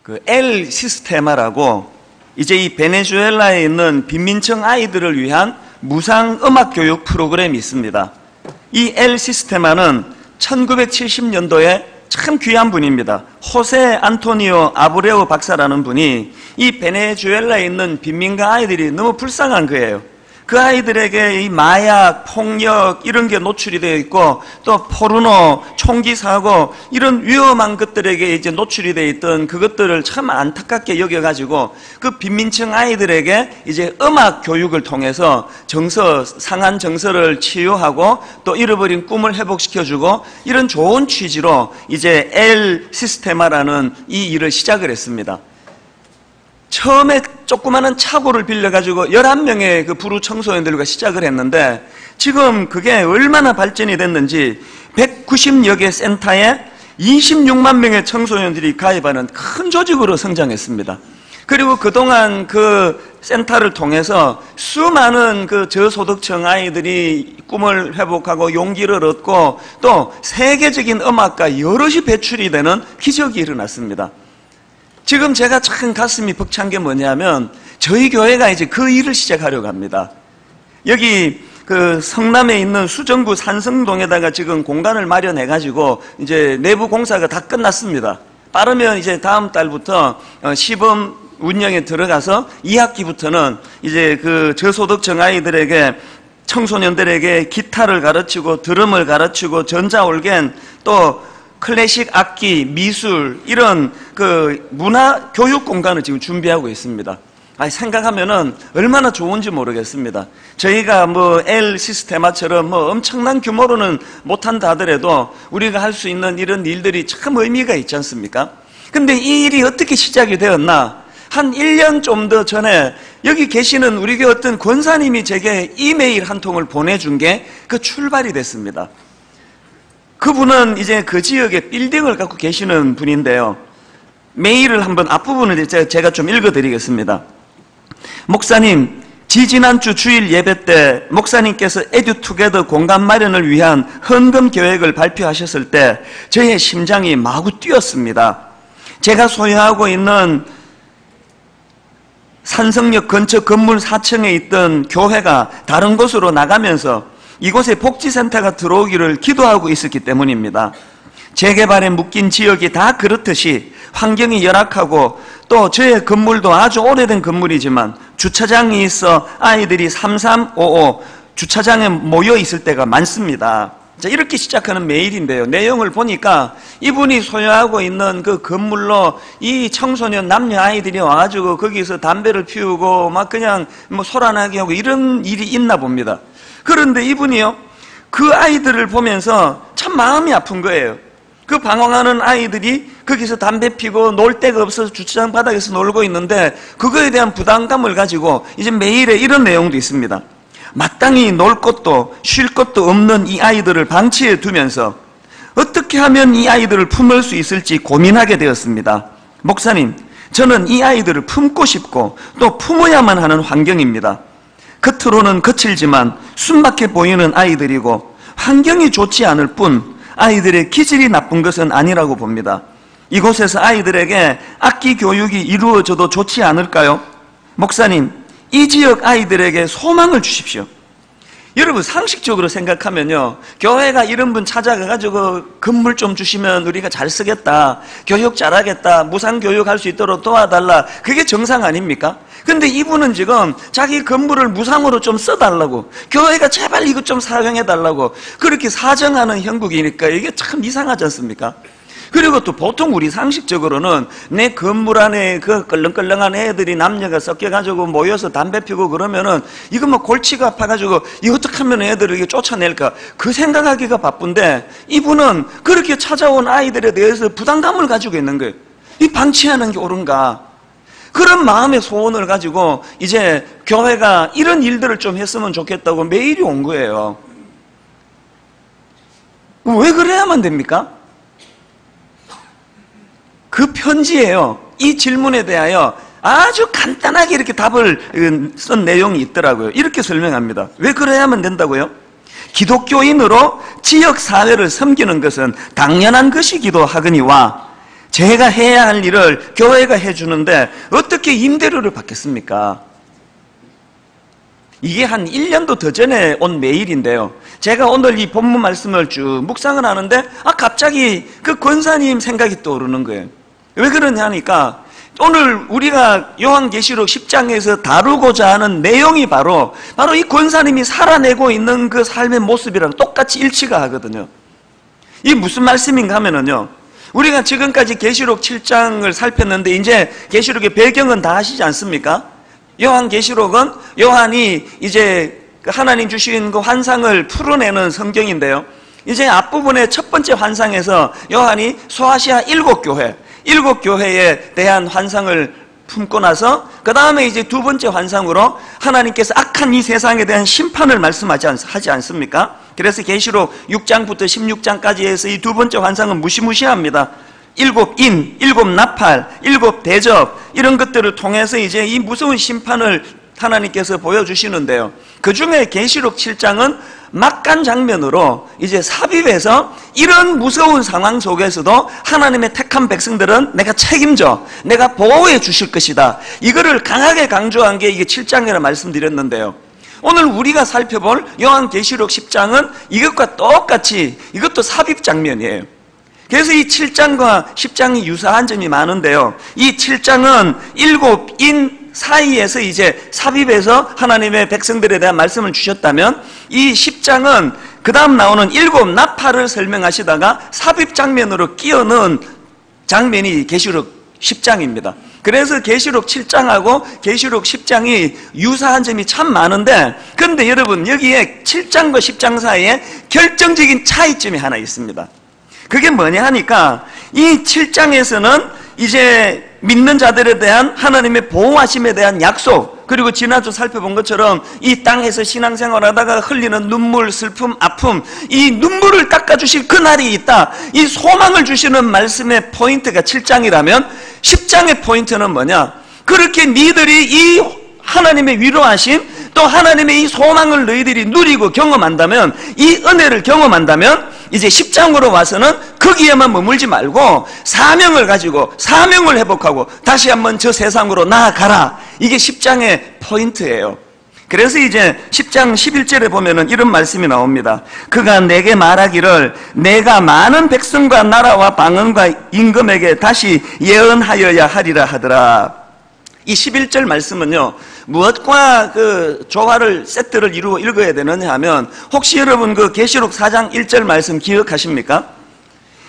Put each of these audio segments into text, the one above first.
그 엘 시스테마라고 이제 이 베네수엘라에 있는 빈민층 아이들을 위한 무상 음악 교육 프로그램이 있습니다. 이 엘 시스테마는 1970년도에 참 귀한 분입니다. 호세 안토니오 아브레우 박사라는 분이 이 베네수엘라에 있는 빈민가 아이들이 너무 불쌍한 거예요. 그 아이들에게 이 마약, 폭력 이런 게 노출이 되어 있고 또 포르노, 총기 사고 이런 위험한 것들에게 이제 노출이 되어 있던 그것들을 참 안타깝게 여겨가지고 그 빈민층 아이들에게 이제 음악 교육을 통해서 상한 정서를 치유하고 또 잃어버린 꿈을 회복시켜주고 이런 좋은 취지로 이제 엘 시스테마라는 이 일을 시작을 했습니다. 처음에 조그마한 차고를 빌려가지고 11명의 그 부루 청소년들과 시작을 했는데 지금 그게 얼마나 발전이 됐는지 190여 개 센터에 26만 명의 청소년들이 가입하는 큰 조직으로 성장했습니다. 그리고 그동안 그 센터를 통해서 수많은 그 저소득층 아이들이 꿈을 회복하고 용기를 얻고 또 세계적인 음악가 여럿이 배출이 되는 기적이 일어났습니다. 지금 제가 참 가슴이 벅찬 게 뭐냐면 저희 교회가 이제 그 일을 시작하려고 합니다. 여기 그 성남에 있는 수정구 산성동에다가 지금 공간을 마련해가지고 이제 내부 공사가 다 끝났습니다. 빠르면 이제 다음 달부터 시범 운영에 들어가서 2학기부터는 이제 그 저소득층 아이들에게 청소년들에게 기타를 가르치고 드럼을 가르치고 전자올겐 또 클래식 악기, 미술 이런 그 문화 교육 공간을 지금 준비하고 있습니다. 생각하면은 얼마나 좋은지 모르겠습니다. 저희가 뭐 엘 시스테마처럼 뭐 엄청난 규모로는 못한다 하더라도 우리가 할 수 있는 이런 일들이 참 의미가 있지 않습니까? 근데 이 일이 어떻게 시작이 되었나? 한 1년 좀 더 전에 여기 계시는 우리 교회 어떤 권사님이 제게 이메일 한 통을 보내준 게 그 출발이 됐습니다. 그분은 이제 그 지역에 빌딩을 갖고 계시는 분인데요. 메일을 한번 앞부분을 제가 좀 읽어드리겠습니다. 목사님, 지지난주 주일 예배 때 목사님께서 에듀투게더 공간 마련을 위한 헌금 계획을 발표하셨을 때 저의 심장이 마구 뛰었습니다. 제가 소유하고 있는 산성역 근처 건물 4층에 있던 교회가 다른 곳으로 나가면서 이곳에 복지센터가 들어오기를 기도하고 있었기 때문입니다. 재개발에 묶인 지역이 다 그렇듯이 환경이 열악하고 또 저의 건물도 아주 오래된 건물이지만 주차장이 있어 아이들이 3355 주차장에 모여 있을 때가 많습니다. 자, 이렇게 시작하는 메일인데요. 내용을 보니까 이분이 소유하고 있는 그 건물로 이 청소년 남녀 아이들이 와가지고 거기서 담배를 피우고 막 그냥 뭐 소란하게 하고 이런 일이 있나 봅니다. 그런데 이분이요, 그 아이들을 보면서 참 마음이 아픈 거예요. 그 방황하는 아이들이 거기서 담배 피고 놀 데가 없어서 주차장 바닥에서 놀고 있는데 그거에 대한 부담감을 가지고 이제 메일에 이런 내용도 있습니다. 마땅히 놀 것도 쉴 것도 없는 이 아이들을 방치해 두면서 어떻게 하면 이 아이들을 품을 수 있을지 고민하게 되었습니다. 목사님, 저는 이 아이들을 품고 싶고 또 품어야만 하는 환경입니다. 겉으로는 거칠지만 숨막혀 보이는 아이들이고 환경이 좋지 않을 뿐 아이들의 기질이 나쁜 것은 아니라고 봅니다. 이곳에서 아이들에게 악기 교육이 이루어져도 좋지 않을까요? 목사님, 이 지역 아이들에게 소망을 주십시오. 여러분, 상식적으로 생각하면요, 교회가 이런 분 찾아가가지고 건물 좀 주시면 우리가 잘 쓰겠다, 교육 잘하겠다, 무상교육 할 수 있도록 도와달라, 그게 정상 아닙니까? 근데 이분은 지금 자기 건물을 무상으로 좀 써달라고, 교회가 제발 이것 좀 사용해달라고 그렇게 사정하는 형국이니까 이게 참 이상하지 않습니까? 그리고 또 보통 우리 상식적으로는 내 건물 안에 그 끌렁끌렁한 애들이 남녀가 섞여가지고 모여서 담배 피고 그러면은 이거 뭐 골치가 아파가지고 이거 어떻게 하면 애들을 이렇게 쫓아낼까, 그 생각하기가 바쁜데 이분은 그렇게 찾아온 아이들에 대해서 부담감을 가지고 있는 거예요. 이 방치하는 게 옳은가, 그런 마음의 소원을 가지고 이제 교회가 이런 일들을 좀 했으면 좋겠다고 메일이 온 거예요. 왜 그래야만 됩니까? 그 편지에요, 이 질문에 대하여 아주 간단하게 이렇게 답을 쓴 내용이 있더라고요. 이렇게 설명합니다. 왜 그래야만 된다고요? 기독교인으로 지역사회를 섬기는 것은 당연한 것이기도 하거니와 제가 해야 할 일을 교회가 해주는데 어떻게 임대료를 받겠습니까? 이게 한 1년도 더 전에 온 메일인데요. 제가 오늘 이 본문 말씀을 쭉 묵상을 하는데 갑자기 그 권사님 생각이 떠오르는 거예요. 왜 그러냐 하니까 오늘 우리가 요한계시록 10장에서 다루고자 하는 내용이 바로 이 권사님이 살아내고 있는 그 삶의 모습이랑 똑같이 일치가 하거든요. 이게 무슨 말씀인가 하면은요, 우리가 지금까지 계시록 7장을 살폈는데 이제 계시록의 배경은 다 아시지 않습니까? 요한계시록은 요한이 이제 하나님 주신 그 환상을 풀어내는 성경인데요. 이제 앞부분의 첫 번째 환상에서 요한이 소아시아 7교회에 대한 환상을 품고 나서 그 다음에 이제 두 번째 환상으로 하나님께서 악한 이 세상에 대한 심판을 하지 않습니까? 그래서 계시록 6장부터 16장까지 해서 이 두 번째 환상은 무시무시합니다. 7인, 7나팔, 7대접 이런 것들을 통해서 이제 이 무서운 심판을 하나님께서 보여주시는데요. 그 중에 계시록 7장은 막간 장면으로 이제 삽입해서 이런 무서운 상황 속에서도 하나님의 택한 백성들은 내가 책임져, 내가 보호해 주실 것이다. 이거를 강하게 강조한 게 이게 7장이라 말씀드렸는데요. 오늘 우리가 살펴볼 요한계시록 10장은 이것과 똑같이 이것도 삽입 장면이에요. 그래서 이 7장과 10장이 유사한 점이 많은데요. 이 7장은 7인 사이에서 이제 삽입해서 하나님의 백성들에 대한 말씀을 주셨다면 이 10장은 그 다음 나오는 7나팔을 설명하시다가 삽입 장면으로 끼워 넣은 장면이 계시록 10장입니다. 그래서 계시록 7장하고 계시록 10장이 유사한 점이 참 많은데, 그런데 여러분 여기에 7장과 10장 사이에 결정적인 차이점이 하나 있습니다. 그게 뭐냐 하니까 이 7장에서는 이제 믿는 자들에 대한 하나님의 보호하심에 대한 약속, 그리고 지난주 살펴본 것처럼 이 땅에서 신앙생활하다가 흘리는 눈물, 슬픔, 아픔, 이 눈물을 닦아주실 그날이 있다, 이 소망을 주시는 말씀의 포인트가 7장이라면 10장의 포인트는 뭐냐? 그렇게 니들이 이 하나님의 위로하심, 또 하나님의 이 소망을 너희들이 누리고 경험한다면, 이 은혜를 경험한다면 이제 10장으로 와서는 거기에만 머물지 말고 사명을 가지고 사명을 회복하고 다시 한번 저 세상으로 나아가라. 이게 10장의 포인트예요. 그래서 이제 10장 11절에 보면은 이런 말씀이 나옵니다. 그가 내게 말하기를 내가 많은 백성과 나라와 방언과 임금에게 다시 예언하여야 하리라 하더라. 이 11절 말씀은요, 무엇과 그 조화를 세트를 이루어 읽어야 되느냐 하면, 혹시 여러분 그 계시록 4장 1절 말씀 기억하십니까?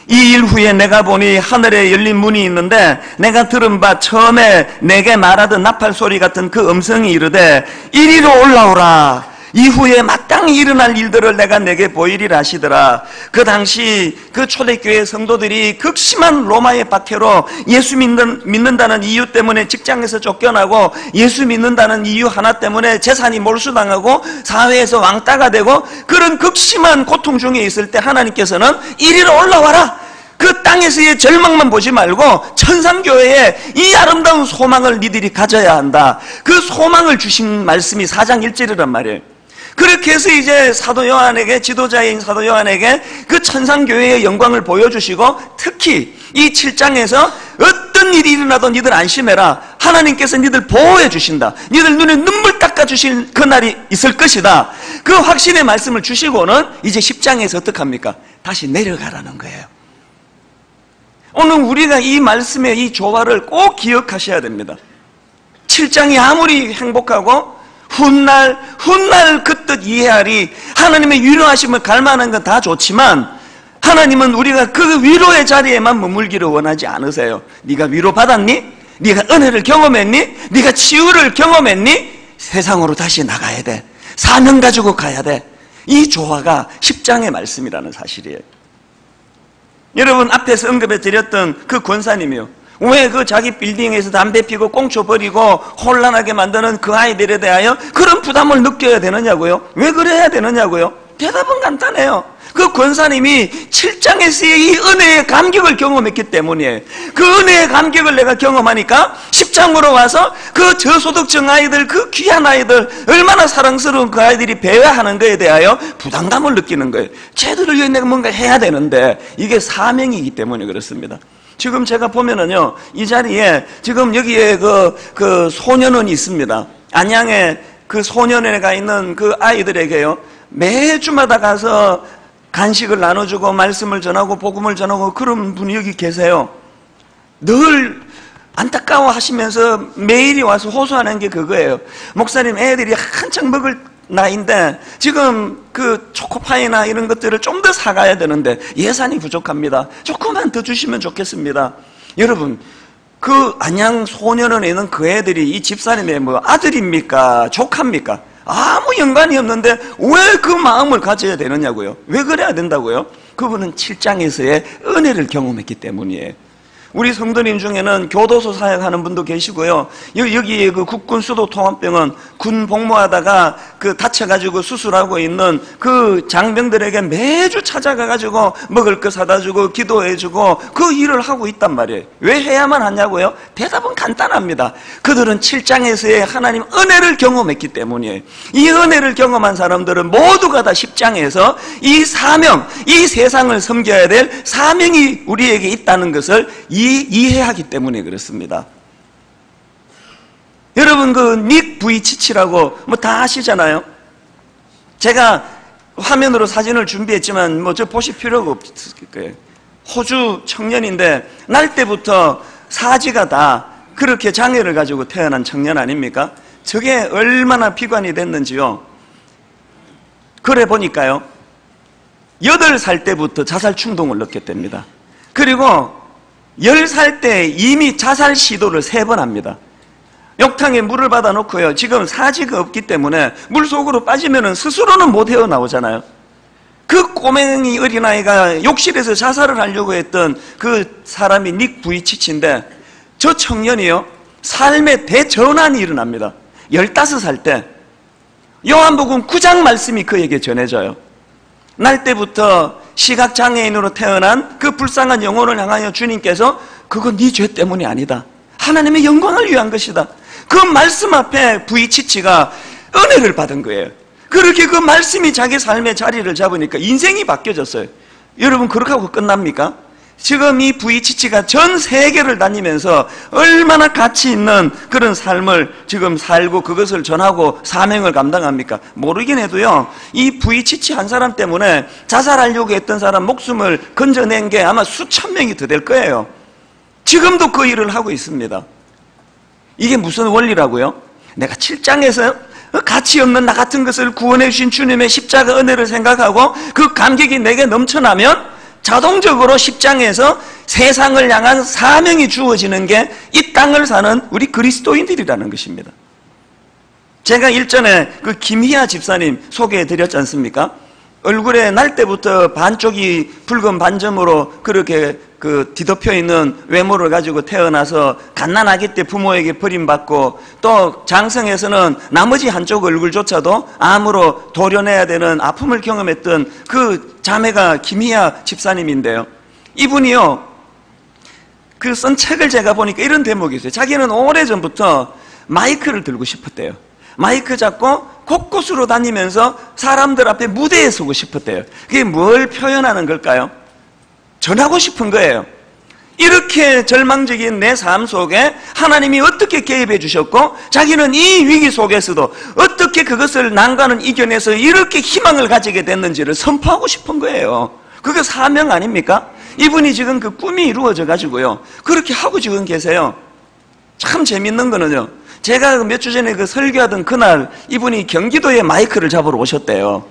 이 일 후에 내가 보니 하늘에 열린 문이 있는데 내가 들은 바 처음에 내게 말하던 나팔 소리 같은 그 음성이 이르되 이리로 올라오라. 이후에 마땅히 일어날 일들을 내가 내게 보이리라 하시더라. 그 당시 그 초대교회 성도들이 극심한 로마의 박해로 예수 믿는다는 이유 때문에 직장에서 쫓겨나고, 예수 믿는다는 이유 하나 때문에 재산이 몰수당하고 사회에서 왕따가 되고, 그런 극심한 고통 중에 있을 때 하나님께서는 이리로 올라와라. 그 땅에서의 절망만 보지 말고 천상교회에 이 아름다운 소망을 니들이 가져야 한다. 그 소망을 주신 말씀이 4장 1절이란 말이에요. 그렇게 해서 이제 사도 요한에게, 지도자인 사도 요한에게 그 천상교회의 영광을 보여주시고, 특히 이 7장에서 어떤 일이 일어나도 니들 안심해라. 하나님께서 니들 보호해 주신다. 니들 눈에 눈물 닦아주실 그날이 있을 것이다. 그 확신의 말씀을 주시고는 이제 10장에서 어떡합니까? 다시 내려가라는 거예요. 오늘 우리가 이 말씀의 이 조화를 꼭 기억하셔야 됩니다. 7장이 아무리 행복하고 훗날 그 뜻 이해하리, 하나님의 위로하심을 갈망하는 건 다 좋지만, 하나님은 우리가 그 위로의 자리에만 머물기를 원하지 않으세요. 네가 위로받았니? 네가 은혜를 경험했니? 네가 치유를 경험했니? 세상으로 다시 나가야 돼. 사명 가지고 가야 돼. 이 조화가 10장의 말씀이라는 사실이에요. 여러분 앞에서 언급해 드렸던 그 권사님이요, 왜 그 자기 빌딩에서 담배 피고 꽁초 버리고 혼란하게 만드는 그 아이들에 대하여 그런 부담을 느껴야 되느냐고요? 왜 그래야 되느냐고요? 대답은 간단해요. 그 권사님이 7장에서의 이 은혜의 감격을 경험했기 때문이에요. 그 은혜의 감격을 내가 경험하니까 10장으로 와서 그 저소득층 아이들, 그 귀한 아이들, 얼마나 사랑스러운 그 아이들이 배회하는 것에 대하여 부담감을 느끼는 거예요. 쟤들을 위해 내가 뭔가 해야 되는데 이게 사명이기 때문에 그렇습니다. 지금 제가 보면은요, 이 자리에 지금 여기에 그 소년원이 있습니다. 안양에 그 소년원에 있는 그 아이들에게요, 매주마다 가서 간식을 나눠주고 말씀을 전하고 복음을 전하고 그런 분이 여기 계세요. 늘 안타까워 하시면서 매일이 와서 호소하는 게 그거예요. 목사님, 애들이 한창 먹을 나이인데 지금 그 초코파이나 이런 것들을 좀 더 사가야 되는데 예산이 부족합니다. 조금만 더 주시면 좋겠습니다. 여러분, 그 안양 소년원에 있는 그 애들이 이 집사님의 뭐 아들입니까? 조카입니까? 아무 연관이 없는데 왜 그 마음을 가져야 되느냐고요? 왜 그래야 된다고요? 그분은 7장에서의 은혜를 경험했기 때문이에요. 우리 성도님 중에는 교도소 사역하는 분도 계시고요. 여기 그 국군 수도 통합병원 군 복무하다가 그 다쳐가지고 수술하고 있는 그 장병들에게 매주 찾아가가지고 먹을 거 사다 주고 기도해주고 그 일을 하고 있단 말이에요. 왜 해야만 하냐고요? 대답은 간단합니다. 그들은 7장에서의 하나님 은혜를 경험했기 때문이에요. 이 은혜를 경험한 사람들은 모두가 다 10장에서 이 사명, 이 세상을 섬겨야 될 사명이 우리에게 있다는 것을 이해하기 때문에 그렇습니다. 여러분, 그 닉 부이치치라고 뭐 다 아시잖아요. 제가 화면으로 사진을 준비했지만 뭐 저 보실 필요가 없을 거예요. 호주 청년인데 날 때부터 사지가 다 그렇게 장애를 가지고 태어난 청년 아닙니까? 저게 얼마나 비관이 됐는지요. 그래 보니까요, 8살 때부터 자살 충동을 느꼈답니다. 그리고 10살 때 이미 자살 시도를 3번 합니다. 욕탕에 물을 받아 놓고요, 지금 사지가 없기 때문에 물속으로 빠지면 스스로는 못 헤어나오잖아요. 그 꼬맹이 어린아이가 욕실에서 자살을 하려고 했던 그 사람이 닉 부이치치인데, 저 청년이요, 삶의 대전환이 일어납니다. 15살 때 요한복음 9장 말씀이 그에게 전해져요. 날 때부터 시각장애인으로 태어난 그 불쌍한 영혼을 향하여 주님께서 그건 네 죄 때문이 아니다, 하나님의 영광을 위한 것이다, 그 말씀 앞에 부이치치가 은혜를 받은 거예요. 그렇게 그 말씀이 자기 삶의 자리를 잡으니까 인생이 바뀌어졌어요. 여러분, 그렇게 하고 끝납니까? 지금 이 부이치치가 전 세계를 다니면서 얼마나 가치 있는 그런 삶을 지금 살고 그것을 전하고 사명을 감당합니까? 모르긴 해도요, 이 부이치치 한 사람 때문에 자살하려고 했던 사람 목숨을 건져낸 게 아마 수천 명이 더 될 거예요. 지금도 그 일을 하고 있습니다. 이게 무슨 원리라고요? 내가 7장에서 가치 없는 나 같은 것을 구원해 주신 주님의 십자가 은혜를 생각하고 그 감격이 내게 넘쳐나면 자동적으로 10장에서 세상을 향한 사명이 주어지는 게 이 땅을 사는 우리 그리스도인들이라는 것입니다. 제가 일전에 그 김희아 집사님 소개해 드렸지 않습니까? 얼굴에 날 때부터 반쪽이 붉은 반점으로 그렇게 그 뒤덮여 있는 외모를 가지고 태어나서 갓난아기 때 부모에게 버림받고, 또 장성에서는 나머지 한쪽 얼굴조차도 암으로 도려내야 되는 아픔을 경험했던 그 자매가 김희아 집사님인데요, 이분이요, 그 쓴 책을 제가 보니까 이런 대목이 있어요. 자기는 오래전부터 마이크를 들고 싶었대요. 마이크 잡고 곳곳으로 다니면서 사람들 앞에 무대에 서고 싶었대요. 그게 뭘 표현하는 걸까요? 전하고 싶은 거예요. 이렇게 절망적인 내 삶 속에 하나님이 어떻게 개입해 주셨고, 자기는 이 위기 속에서도 어떻게 그것을 난관을 이겨내서 이렇게 희망을 가지게 됐는지를 선포하고 싶은 거예요. 그게 사명 아닙니까? 이분이 지금 그 꿈이 이루어져 가지고요, 그렇게 하고 지금 계세요. 참 재밌는 거는요, 제가 몇 주 전에 그 설교하던 그날 이분이 경기도에 마이크를 잡으러 오셨대요.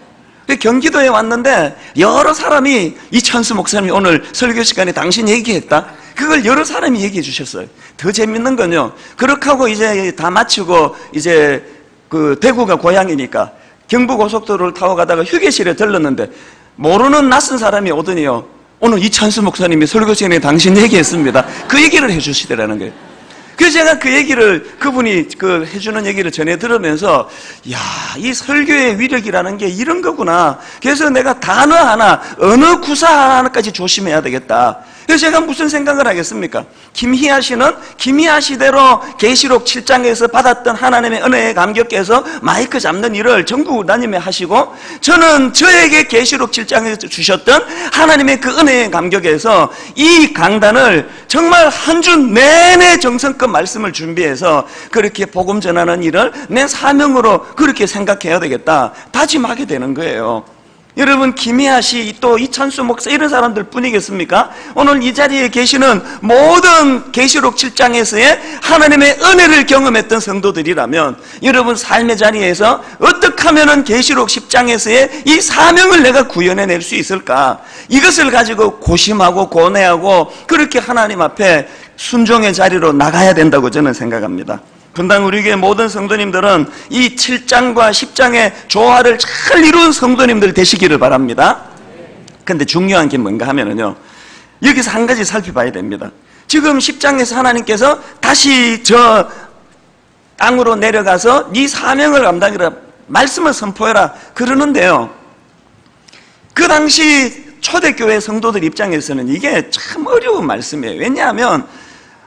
경기도에 왔는데 여러 사람이 이찬수 목사님이 오늘 설교 시간에 당신 얘기했다, 그걸 여러 사람이 얘기해 주셨어요. 더 재밌는 건요, 그렇게 하고 이제 다 마치고 이제 그 대구가 고향이니까 경부고속도로를 타고 가다가 휴게실에 들렀는데 모르는 낯선 사람이 오더니요, 오늘 이찬수 목사님이 설교 시간에 당신 얘기했습니다, 그 얘기를 해 주시더라는 거예요. 그래서 제가 그 얘기를, 그분이 해주는 얘기를 전해 들으면서, 야, 이 설교의 위력이라는 게 이런 거구나. 그래서 내가 단어 하나, 언어 구사 하나까지 조심해야 되겠다. 그래서 제가 무슨 생각을 하겠습니까? 김희아 씨는 김희아 씨대로 계시록 7장에서 받았던 하나님의 은혜에 감격해서 마이크 잡는 일을 전국 다니며 하시고, 저는 저에게 계시록 7장에서 주셨던 하나님의 그 은혜에 감격해서 이 강단을 정말 한 주 내내 정성껏 말씀을 준비해서 그렇게 복음 전하는 일을 내 사명으로 그렇게 생각해야 되겠다 다짐하게 되는 거예요. 여러분, 김희아 씨, 또 이찬수 목사, 이런 사람들 뿐이겠습니까? 오늘 이 자리에 계시는 모든 계시록 7장에서의 하나님의 은혜를 경험했던 성도들이라면 여러분 삶의 자리에서 어떻게 하면 계시록 10장에서의 이 사명을 내가 구현해낼 수 있을까? 이것을 가지고 고심하고 고뇌하고 그렇게 하나님 앞에 순종의 자리로 나가야 된다고 저는 생각합니다. 분당 우리 교회 모든 성도님들은 이 7장과 10장의 조화를 잘 이룬 성도님들 되시기를 바랍니다. 근데 중요한 게 뭔가 하면은요, 여기서 한 가지 살펴봐야 됩니다. 지금 10장에서 하나님께서 다시 저 땅으로 내려가서 네 사명을 감당해라, 말씀을 선포해라 그러는데요, 그 당시 초대교회 성도들 입장에서는 이게 참 어려운 말씀이에요. 왜냐하면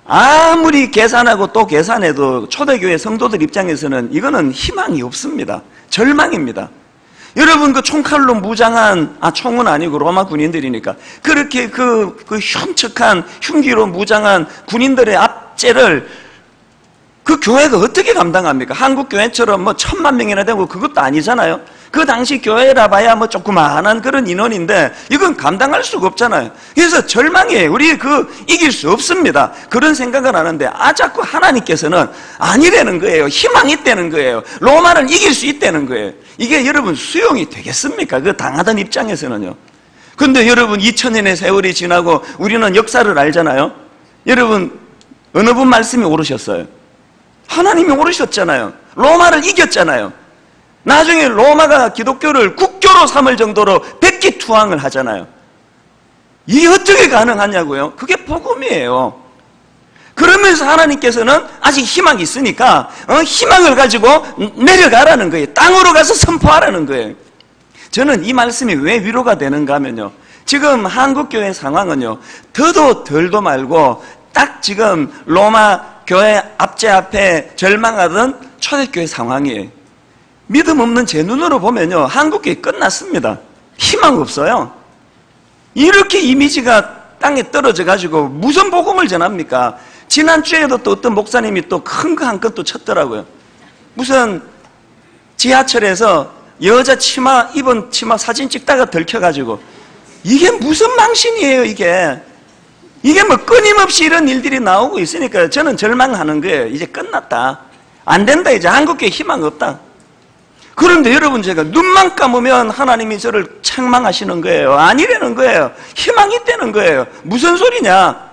아무리 계산하고 또 계산해도 초대교회 성도들 입장에서는 이거는 희망이 없습니다. 절망입니다. 여러분, 그 총칼로 무장한, 총은 아니고 로마 군인들이니까 그렇게 그 흉측한 흉기로 무장한 군인들의 압제를 그 교회가 어떻게 감당합니까? 한국 교회처럼 뭐 1000만 명이나 되고 그것도 아니잖아요. 그 당시 교회라 봐야 뭐 조그마한 그런 인원인데 이건 감당할 수가 없잖아요. 그래서 절망이에요. 우리 이길 수 없습니다. 그런 생각을 하는데 자꾸 하나님께서는 아니라는 거예요. 희망이 있다는 거예요. 로마를 이길 수 있다는 거예요. 이게 여러분 수용이 되겠습니까? 그 당하던 입장에서는요. 근데 여러분 2000년의 세월이 지나고 우리는 역사를 알잖아요. 여러분 어느 분 말씀이 오르셨어요? 하나님이 오르셨잖아요. 로마를 이겼잖아요. 나중에 로마가 기독교를 국교로 삼을 정도로 백기투항을 하잖아요. 이게 어떻게 가능하냐고요? 그게 복음이에요. 그러면서 하나님께서는 아직 희망이 있으니까 희망을 가지고 내려가라는 거예요. 땅으로 가서 선포하라는 거예요. 저는 이 말씀이 왜 위로가 되는가 하면요, 지금 한국교회 상황은요, 더도 덜도 말고 딱 지금 로마 교회 압제 앞에 절망하던 초대교회 상황이에요. 믿음 없는 제 눈으로 보면요, 한국교회 끝났습니다. 희망 없어요. 이렇게 이미지가 땅에 떨어져 가지고 무슨 복음을 전합니까? 지난주에도 또 어떤 목사님이 또 큰 거 한 건 또 쳤더라고요. 무슨 지하철에서 여자 치마 입은 치마 사진 찍다가 들켜가지고, 이게 무슨 망신이에요 이게 뭐 끊임없이 이런 일들이 나오고 있으니까 저는 절망하는 거예요. 이제 끝났다, 안 된다, 이제 한국교회 희망 없다. 그런데 여러분, 제가 눈만 감으면 하나님이 저를 책망하시는 거예요. 아니라는 거예요. 희망이 있다는 거예요. 무슨 소리냐?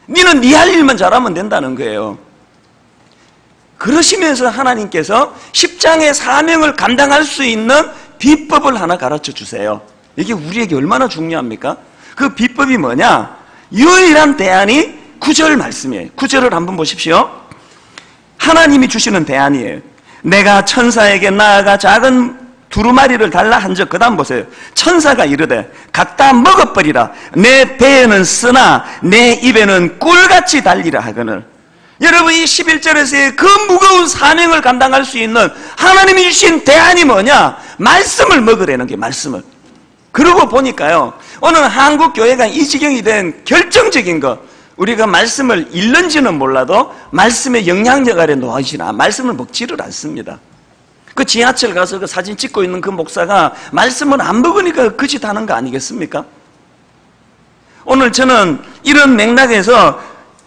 너는 네 할 일만 잘하면 된다는 거예요. 그러시면서 하나님께서 10장의 사명을 감당할 수 있는 비법을 하나 가르쳐 주세요. 이게 우리에게 얼마나 중요합니까? 그 비법이 뭐냐? 유일한 대안이 9절 말씀이에요. 9절을 한번 보십시오. 하나님이 주시는 대안이에요. 내가 천사에게 나아가 작은 두루마리를 달라 한적, 그 다음 보세요. 천사가 이르되 각다 먹어버리라. 내 배에는 쓰나 내 입에는 꿀같이 달리라 하거늘. 여러분, 이 11절에서의 그 무거운 사명을 감당할 수 있는 하나님이 주신 대안이 뭐냐? 말씀을 먹으라는 게, 말씀을. 그러고 보니까요, 오늘 한국 교회가 이 지경이 된 결정적인 것, 우리가 말씀을 읽는지는 몰라도 말씀의 영향력 아래 놓아지나 말씀을 먹지를 않습니다. 그 지하철 가서 그 사진 찍고 있는 그 목사가 말씀을 안 먹으니까 그 짓 하는 거 아니겠습니까? 오늘 저는 이런 맥락에서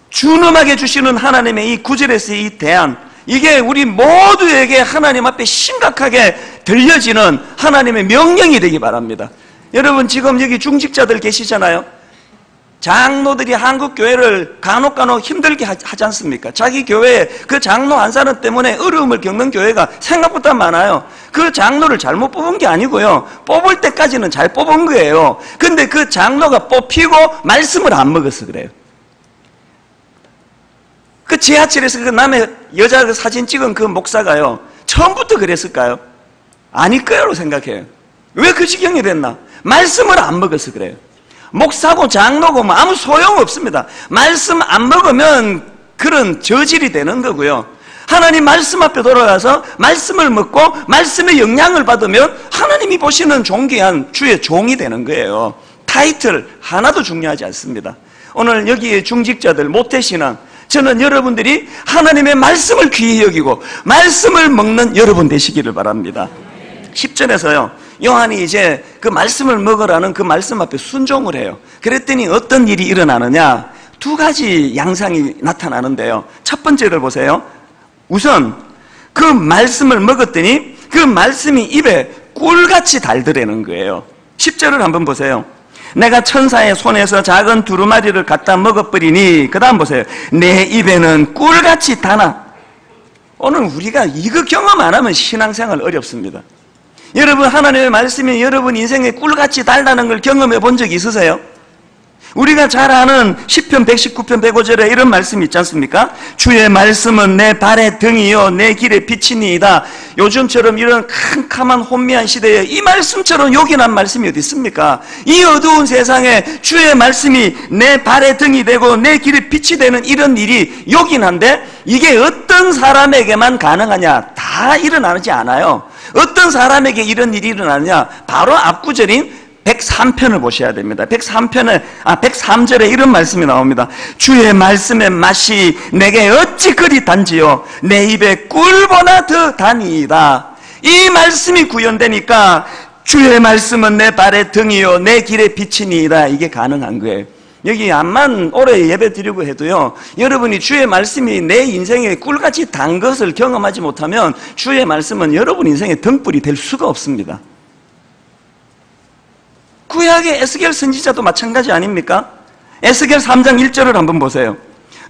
준엄하게 주시는 하나님의 이 9절에서의 이 대안, 이게 우리 모두에게 하나님 앞에 심각하게 들려지는 하나님의 명령이 되기 바랍니다. 여러분, 지금 여기 중직자들 계시잖아요. 장로들이 한국 교회를 간혹 힘들게 하지 않습니까? 자기 교회에 그 장로 한 사람 때문에 어려움을 겪는 교회가 생각보다 많아요. 그 장로를 잘못 뽑은 게 아니고요, 뽑을 때까지는 잘 뽑은 거예요. 근데 그 장로가 뽑히고 말씀을 안 먹어서 그래요. 그 지하철에서 그 남의 여자 그 사진 찍은 그 목사가요, 처음부터 그랬을까요? 아닐 거라고 생각해요. 왜 그 지경이 됐나? 말씀을 안 먹어서 그래요. 목사고 장로고 뭐 아무 소용없습니다. 말씀 안 먹으면 그런 저질이 되는 거고요. 하나님 말씀 앞에 돌아가서 말씀을 먹고 말씀의 영향을 받으면 하나님이 보시는 존귀한 주의 종이 되는 거예요. 타이틀 하나도 중요하지 않습니다. 오늘 여기에 중직자들, 모태신앙, 저는 여러분들이 하나님의 말씀을 귀히 여기고 말씀을 먹는 여러분 되시기를 바랍니다. 10절에서요, 요한이 이제 그 말씀을 먹으라는 그 말씀 앞에 순종을 해요. 그랬더니 어떤 일이 일어나느냐? 두 가지 양상이 나타나는데요. 첫 번째를 보세요. 우선 그 말씀을 먹었더니 그 말씀이 입에 꿀같이 달더라는 거예요. 10절을 한번 보세요. 내가 천사의 손에서 작은 두루마리를 갖다 먹어버리니, 그 다음 보세요. 내 입에는 꿀같이 다나. 오늘 우리가 이거 경험 안 하면 신앙생활 어렵습니다. 여러분, 하나님의 말씀이 여러분 인생에 꿀같이 달다는 걸 경험해 본 적이 있으세요? 우리가 잘 아는 시편 119편 105절에 이런 말씀이 있지 않습니까? 주의 말씀은 내 발의 등이요 내 길의 빛이니이다. 요즘처럼 이런 캄캄한 혼미한 시대에 이 말씀처럼 요긴한 말씀이 어디 있습니까? 이 어두운 세상에 주의 말씀이 내 발의 등이 되고 내 길의 빛이 되는 이런 일이 요긴한데, 이게 어떤 사람에게만 가능하냐? 다 일어나지 않아요. 어떤 사람에게 이런 일이 일어나느냐? 바로 앞구절인 103편을 보셔야 됩니다. 103절에 이런 말씀이 나옵니다. 주의 말씀의 맛이 내게 어찌 그리 단지요 내 입에 꿀보다 더 다니이다. 이 말씀이 구현되니까 주의 말씀은 내 발의 등이요 내 길의 빛이니이다. 이게 가능한 거예요. 여기 암만 오래 예배 드리고 해도요, 여러분이 주의 말씀이 내 인생에 꿀같이 단 것을 경험하지 못하면 주의 말씀은 여러분 인생의 등불이 될 수가 없습니다. 구약의 에스겔 선지자도 마찬가지 아닙니까? 에스겔 3장 1절을 한번 보세요.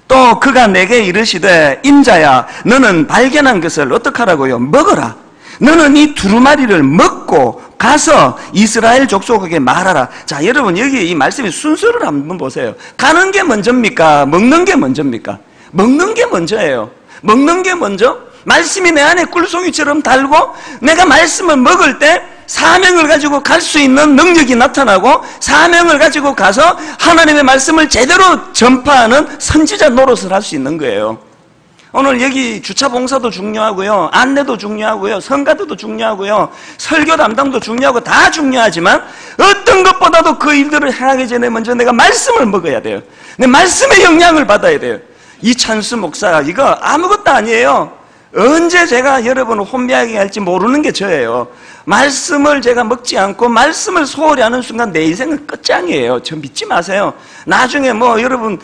또 그가 내게 이르시되 인자야 너는 발견한 것을 어떡하라고요? 먹어라. 너는 이 두루마리를 먹고 가서 이스라엘 족속에게 말하라. 자, 여러분 여기 이 말씀의 순서를 한번 보세요. 가는 게 먼저입니까? 먹는 게 먼저입니까? 먹는 게 먼저예요. 먹는 게 먼저. 말씀이 내 안에 꿀송이처럼 달고 내가 말씀을 먹을 때 사명을 가지고 갈 수 있는 능력이 나타나고 사명을 가지고 가서 하나님의 말씀을 제대로 전파하는 선지자 노릇을 할 수 있는 거예요. 오늘 여기 주차 봉사도 중요하고요, 안내도 중요하고요, 성가대도 중요하고요, 설교 담당도 중요하고 다 중요하지만 어떤 것보다도 그 일들을 행하기 전에 먼저 내가 말씀을 먹어야 돼요. 내 말씀의 영향을 받아야 돼요. 이찬수 목사 이거 아무것도 아니에요. 언제 제가 여러분을 혼미하게 할지 모르는 게 저예요. 말씀을 제가 먹지 않고 말씀을 소홀히 하는 순간 내 인생은 끝장이에요. 저 믿지 마세요. 나중에 뭐 여러분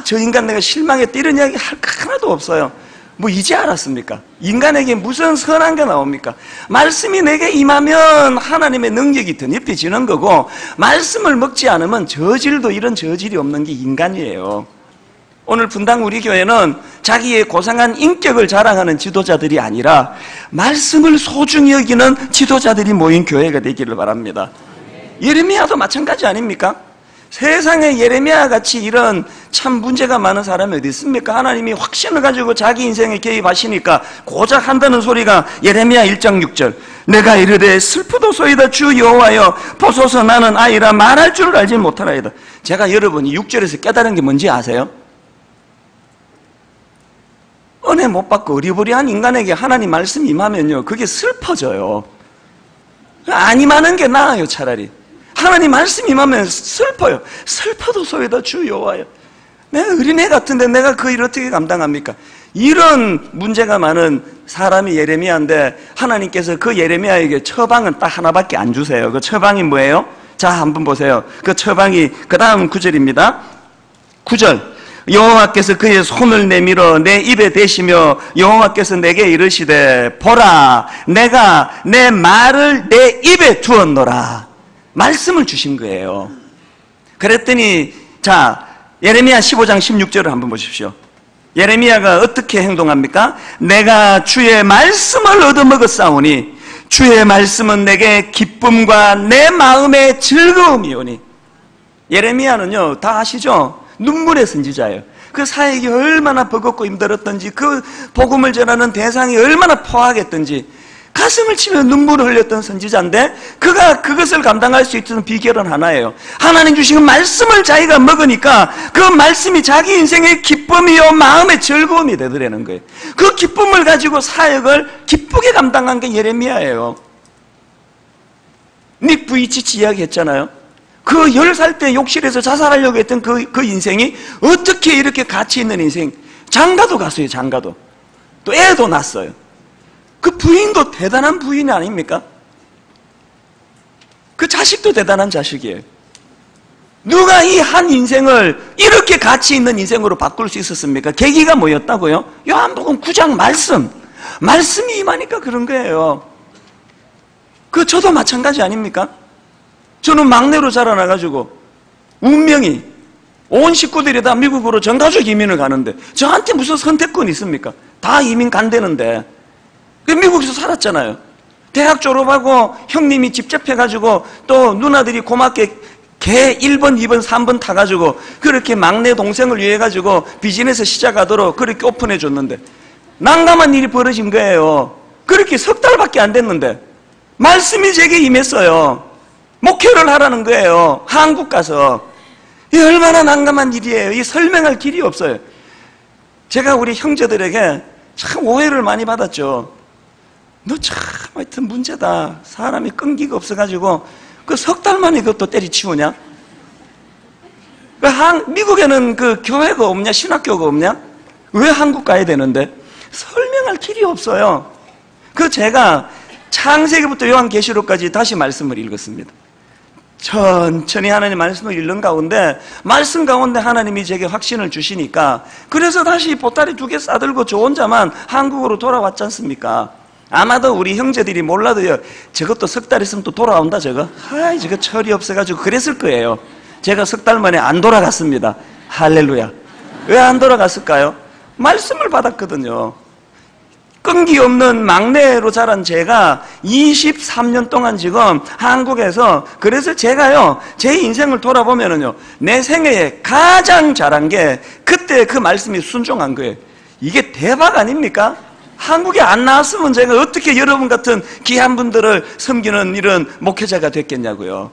저 인간 내가 실망했다 이런 이야기 할 거 하나도 없어요. 뭐 이제 알았습니까? 인간에게 무슨 선한 게 나옵니까? 말씀이 내게 임하면 하나님의 능력이 덧입혀지는 거고, 말씀을 먹지 않으면 저질도 이런 저질이 없는 게 인간이에요. 오늘 분당 우리 교회는 자기의 고상한 인격을 자랑하는 지도자들이 아니라 말씀을 소중히 여기는 지도자들이 모인 교회가 되기를 바랍니다. 예레미야도 마찬가지 아닙니까? 세상에 예레미야 같이 이런 참 문제가 많은 사람이 어디 있습니까? 하나님이 확신을 가지고 자기 인생에 개입하시니까 고작 한다는 소리가 예레미야 1장 6절. 내가 이르되 슬프도소이다 주 여호와여 보소서 나는 아이라 말할 줄을 알지 못하나이다. 제가 여러분이 6절에서 깨달은 게 뭔지 아세요? 은혜 못 받고 어리버리한 인간에게 하나님 말씀이 임하면요, 그게 슬퍼져요. 안 임하는 게 나아요. 차라리 하나님 말씀이 임하면 슬퍼요. 슬퍼도소이다 주 여호와여. 내가 어린애 같은데 내가 그 일 어떻게 감당합니까? 이런 문제가 많은 사람이 예레미야인데 하나님께서 그 예레미야에게 처방은 딱 하나밖에 안 주세요. 그 처방이 뭐예요? 자, 한번 보세요. 그 처방이 그 다음 9절입니다 9절. 여호와께서 그의 손을 내밀어 내 입에 대시며 여호와께서 내게 이르시되 보라 내가 내 말을 내 입에 두었노라. 말씀을 주신 거예요. 그랬더니 자, 예레미야 15장 16절을 한번 보십시오. 예레미야가 어떻게 행동합니까? 내가 주의 말씀을 얻어먹었사오니 주의 말씀은 내게 기쁨과 내 마음의 즐거움이오니. 예레미야는요, 다 아시죠? 눈물의 선지자예요. 그 사역이 얼마나 버겁고 힘들었던지, 그 복음을 전하는 대상이 얼마나 포악했던지 가슴을 치며 눈물을 흘렸던 선지자인데, 그가 그것을 감당할 수 있는 비결은 하나예요. 하나님 주신 말씀을 자기가 먹으니까 그 말씀이 자기 인생의 기쁨이요 마음의 즐거움이 되더라는 거예요. 그 기쁨을 가지고 사역을 기쁘게 감당한 게 예레미야예요. 닉 부이치치 이야기했잖아요. 그 10살 때 욕실에서 자살하려고 했던 그 인생이 어떻게 이렇게 가치 있는 인생, 장가도 갔어요. 장가도. 또 애도 낳았어요. 그 부인도 대단한 부인이 아닙니까? 그 자식도 대단한 자식이에요. 누가 이 한 인생을 이렇게 가치 있는 인생으로 바꿀 수 있었습니까? 계기가 뭐였다고요? 요한복음 9장 말씀이 임하니까 그런 거예요. 그 저도 마찬가지 아닙니까? 저는 막내로 자라나가지고 운명이 온 식구들이 다 미국으로 전가족 이민을 가는데 저한테 무슨 선택권이 있습니까? 다 이민 간대는데 미국에서 살았잖아요. 대학 졸업하고 형님이 집 잡혀가지고 또 누나들이 고맙게 개 1번, 2번, 3번 타가지고 그렇게 막내 동생을 위해 가지고 비즈니스 시작하도록 그렇게 오픈해 줬는데 난감한 일이 벌어진 거예요. 그렇게 석 달밖에 안 됐는데 말씀이 제게 임했어요. 목회를 하라는 거예요. 한국 가서. 이 얼마나 난감한 일이에요. 이 설명할 길이 없어요. 제가 우리 형제들에게 참 오해를 많이 받았죠. 너 참 하여튼 문제다. 사람이 끈기가 없어가지고 그 석 달 만에 그것도 때리치우냐? 미국에는 그 교회가 없냐? 신학교가 없냐? 왜 한국 가야 되는데? 설명할 길이 없어요. 그 제가 창세기부터 요한계시록까지 다시 말씀을 읽었습니다. 천천히 하나님 말씀을 읽는 가운데 말씀 가운데 하나님이 제게 확신을 주시니까 그래서 다시 보따리 2개 싸들고 저 혼자만 한국으로 돌아왔지 않습니까? 아마도 우리 형제들이 몰라도요, 저것도 석 달 있으면 또 돌아온다 저거. 저거 철이 없어가지고 그랬을 거예요. 제가 석 달 만에 안 돌아갔습니다. 할렐루야. 왜 안 돌아갔을까요? 말씀을 받았거든요. 끈기 없는 막내로 자란 제가 23년 동안 지금 한국에서, 그래서 제가요, 제 인생을 돌아보면은요, 내 생애에 가장 잘한 게 그때 그 말씀이 순종한 거예요. 이게 대박 아닙니까? 한국에 안 나왔으면 제가 어떻게 여러분 같은 귀한 분들을 섬기는 이런 목회자가 됐겠냐고요.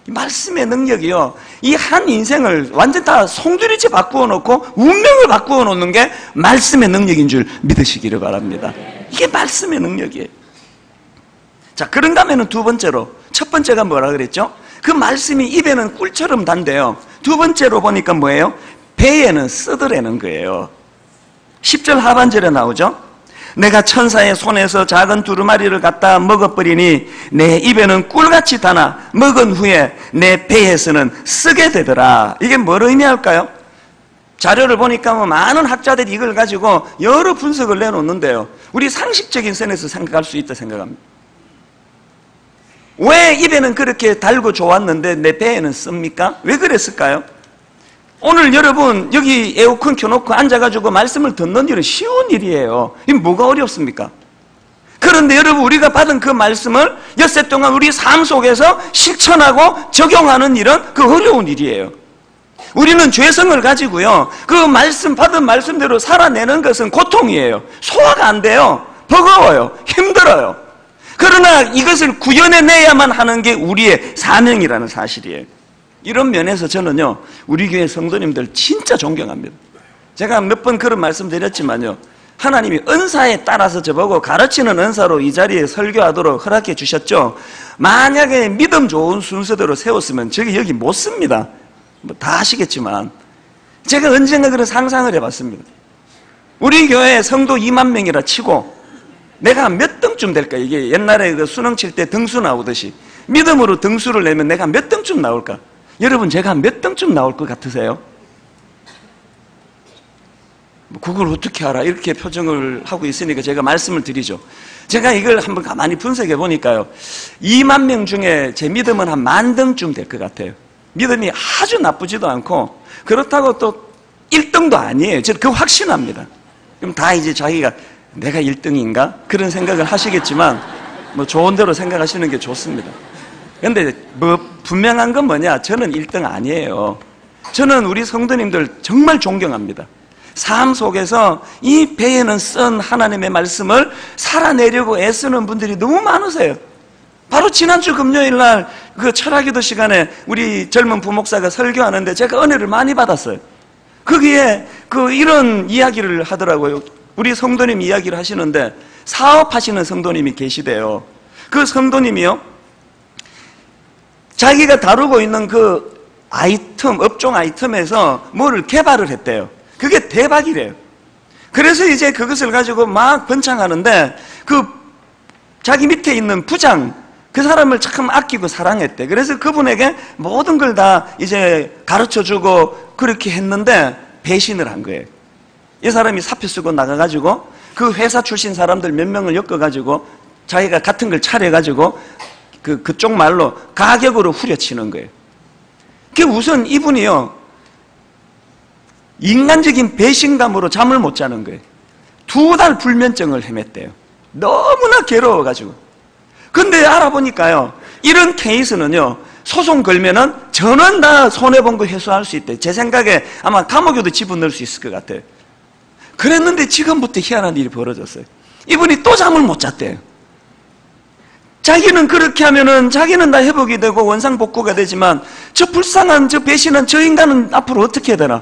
말씀의 능력이요, 이 한 인생을 완전 다 송두리째 바꾸어 놓고 운명을 바꾸어 놓는 게 말씀의 능력인 줄 믿으시기를 바랍니다. 이게 말씀의 능력이에요. 자, 그런가 하면 두 번째로, 첫 번째가 뭐라 그랬죠? 그 말씀이 입에는 꿀처럼 단데요, 두 번째로 보니까 뭐예요? 배에는 쓰더라는 거예요. 10절 하반절에 나오죠? 내가 천사의 손에서 작은 두루마리를 갖다 먹어버리니 내 입에는 꿀같이 다나 먹은 후에 내 배에서는 쓰게 되더라. 이게 뭘 의미할까요? 자료를 보니까 많은 학자들이 이걸 가지고 여러 분석을 내놓는데요, 우리 상식적인 선에서 생각할 수 있다 생각합니다. 왜 입에는 그렇게 달고 좋았는데 내 배에는 씁니까? 왜 그랬을까요? 오늘 여러분 여기 에어컨 켜놓고 앉아가지고 말씀을 듣는 일은 쉬운 일이에요. 이게 뭐가 어렵습니까? 그런데 여러분, 우리가 받은 그 말씀을 엿새 동안 우리 삶 속에서 실천하고 적용하는 일은 그 어려운 일이에요. 우리는 죄성을 가지고요, 그 말씀, 받은 말씀대로 살아내는 것은 고통이에요. 소화가 안 돼요. 버거워요. 힘들어요. 그러나 이것을 구현해내야만 하는 게 우리의 사명이라는 사실이에요. 이런 면에서 저는요, 우리 교회 성도님들 진짜 존경합니다. 제가 몇 번 그런 말씀 드렸지만요, 하나님이 은사에 따라서 저보고 가르치는 은사로 이 자리에 설교하도록 허락해 주셨죠. 만약에 믿음 좋은 순서대로 세웠으면 저기 여기 못 씁니다. 뭐 다 아시겠지만 제가 언젠가 그런 상상을 해봤습니다. 우리 교회 성도 2만 명이라 치고 내가 몇 등쯤 될까? 이게 옛날에 그 수능 칠 때 등수 나오듯이 믿음으로 등수를 내면 내가 몇 등쯤 나올까? 여러분, 제가 몇 등쯤 나올 것 같으세요? 그걸 어떻게 알아? 이렇게 표정을 하고 있으니까 제가 말씀을 드리죠. 제가 이걸 한번 가만히 분석해 보니까요, 2만 명 중에 제 믿음은 한 10,000등쯤 될 것 같아요. 믿음이 아주 나쁘지도 않고 그렇다고 또 1등도 아니에요. 저는 그거 확신합니다. 그럼 다 이제 자기가 내가 1등인가? 그런 생각을 하시겠지만 뭐 좋은 대로 생각하시는 게 좋습니다. 그런데 뭐 분명한 건 뭐냐? 저는 1등 아니에요. 저는 우리 성도님들 정말 존경합니다. 삶 속에서 이 배에는 쓴 하나님의 말씀을 살아내려고 애쓰는 분들이 너무 많으세요. 바로 지난주 금요일 날 그 철학기도 시간에 우리 젊은 부목사가 설교하는데 제가 은혜를 많이 받았어요. 거기에 이런 이야기를 하더라고요. 우리 성도님 이야기를 하시는데 사업하시는 성도님이 계시대요. 그 성도님이요, 자기가 다루고 있는 그 아이템, 업종 아이템에서 뭐를 개발을 했대요. 그게 대박이래요. 그래서 이제 그것을 가지고 막 번창하는데 자기 밑에 있는 부장, 그 사람을 참 아끼고 사랑했대. 그래서 그분에게 모든 걸 다 이제 가르쳐주고 그렇게 했는데 배신을 한 거예요. 이 사람이 사표 쓰고 나가가지고 그 회사 출신 사람들 몇 명을 엮어가지고 자기가 같은 걸 차려가지고 그쪽 말로 가격으로 후려치는 거예요. 그 우선 이분이요, 인간적인 배신감으로 잠을 못 자는 거예요. 2달 불면증을 헤맸대요. 너무나 괴로워가지고. 근데 알아보니까요, 이런 케이스는요, 소송 걸면은 저는 다 손해본 거 회수할 수 있대. 제 생각에 아마 감옥에도 집어넣을 수 있을 것 같아요. 그랬는데 지금부터 희한한 일이 벌어졌어요. 이분이 또 잠을 못 잤대요. 자기는 그렇게 하면은 자기는 다 회복이 되고 원상복구가 되지만 저 불쌍한 저 배신한 저 인간은 앞으로 어떻게 해야 되나?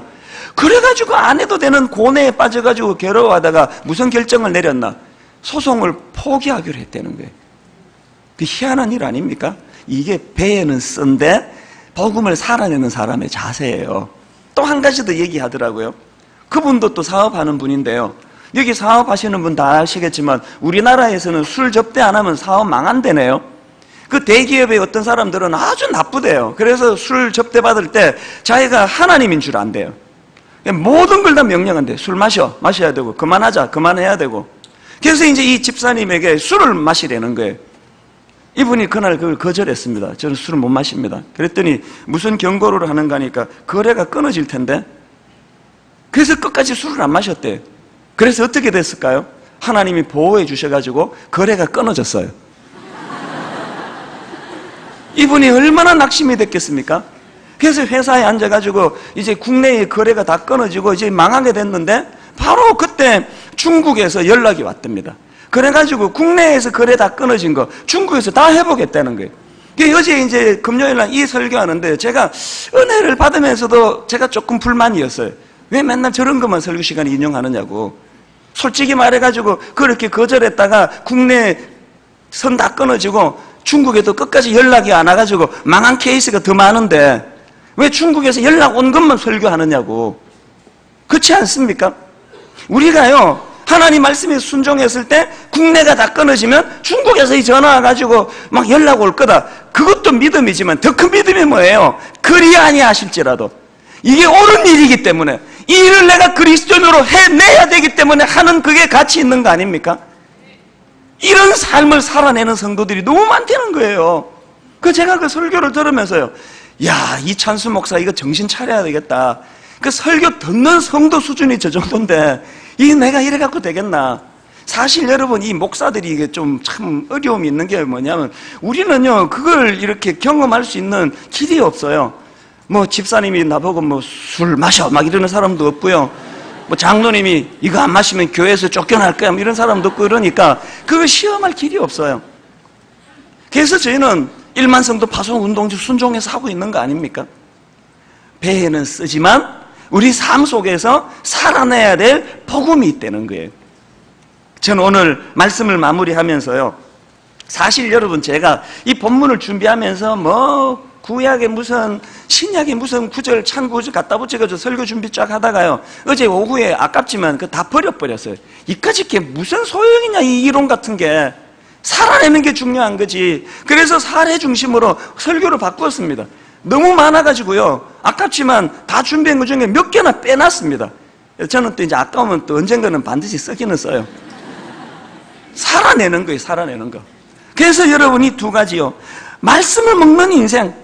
그래가지고 안 해도 되는 고뇌에 빠져가지고 괴로워하다가 무슨 결정을 내렸나? 소송을 포기하기로 했다는 거예요. 그 희한한 일 아닙니까? 이게 배에는 쓴데 복음을 살아내는 사람의 자세예요. 또 한 가지 더 얘기하더라고요. 그분도 또 사업하는 분인데요, 여기 사업하시는 분 다 아시겠지만 우리나라에서는 술 접대 안 하면 사업 망한대네요. 그 대기업의 어떤 사람들은 아주 나쁘대요. 그래서 술 접대 받을 때 자기가 하나님인 줄 안대요. 모든 걸 다 명령한대요. 술 마셔야 되고, 그만하자, 그만해야 되고. 그래서 이제 이 집사님에게 술을 마시라는 거예요. 이분이 그날 그걸 거절했습니다. 저는 술을 못 마십니다. 그랬더니 무슨 경고를 하는가 하니까 거래가 끊어질 텐데. 그래서 끝까지 술을 안 마셨대요. 그래서 어떻게 됐을까요? 하나님이 보호해 주셔가지고 거래가 끊어졌어요. 이분이 얼마나 낙심이 됐겠습니까? 그래서 회사에 앉아가지고 이제 국내의 거래가 다 끊어지고 이제 망하게 됐는데 바로 그때 중국에서 연락이 왔답니다. 그래가지고 국내에서 거래 다 끊어진 거 중국에서 다 회복했다는 거예요. 어제 이제 금요일 날 이 설교하는데 제가 은혜를 받으면서도 제가 조금 불만이었어요. 왜 맨날 저런 것만 설교 시간에 인용하느냐고. 솔직히 말해가지고 그렇게 거절했다가 국내 선 다 끊어지고 중국에도 끝까지 연락이 안 와가지고 망한 케이스가 더 많은데 왜 중국에서 연락 온 것만 설교하느냐고. 그렇지 않습니까? 우리가요, 하나님 말씀에 순종했을 때 국내가 다 끊어지면 중국에서 전화 와가지고 막 연락 올 거다. 그것도 믿음이지만 더 큰 믿음이 뭐예요? 그리 아니하실지라도 이게 옳은 일이기 때문에 이 일을 내가 그리스도인으로 해내야 되기 때문에 하는 그게 가치 있는 거 아닙니까? 이런 삶을 살아내는 성도들이 너무 많다는 거예요. 제가 그 설교를 들으면서요, 야, 이 찬수 목사 이거 정신 차려야 되겠다. 그 설교 듣는 성도 수준이 저 정도인데 이 내가 이래 갖고 되겠나? 사실 여러분, 이 목사들이 이게 좀 참 어려움이 있는 게 뭐냐면 우리는요, 그걸 이렇게 경험할 수 있는 길이 없어요. 뭐 집사님이 나보고 뭐 술 마셔 막 이러는 사람도 없고요. 뭐 장로님이 이거 안 마시면 교회에서 쫓겨날 거야 이런 사람도 없고 이러니까 그걸 시험할 길이 없어요. 그래서 저희는 1만 성도 파송 운동주 순종해서 하고 있는 거 아닙니까? 배에는 쓰지만 우리 삶 속에서 살아내야 될 복음이 있다는 거예요. 저는 오늘 말씀을 마무리하면서요, 사실 여러분 제가 이 본문을 준비하면서 뭐 구약에 무슨 신약에 무슨 구절 찬구절 갖다 붙여가지고 설교 준비 쫙 하다가요, 어제 오후에 아깝지만 다 버려버렸어요. 이까짓 게 무슨 소용이냐, 이 이론 같은 게. 살아내는 게 중요한 거지. 그래서 사례 중심으로 설교를 바꾸었습니다. 너무 많아가지고요, 아깝지만 다 준비한 것 중에 몇 개나 빼놨습니다. 저는 또 이제 아까우면 또 언젠가는 반드시 쓰기는 써요. 살아내는 거예요, 살아내는 거. 그래서 여러분이 2가지요, 말씀을 먹는 인생,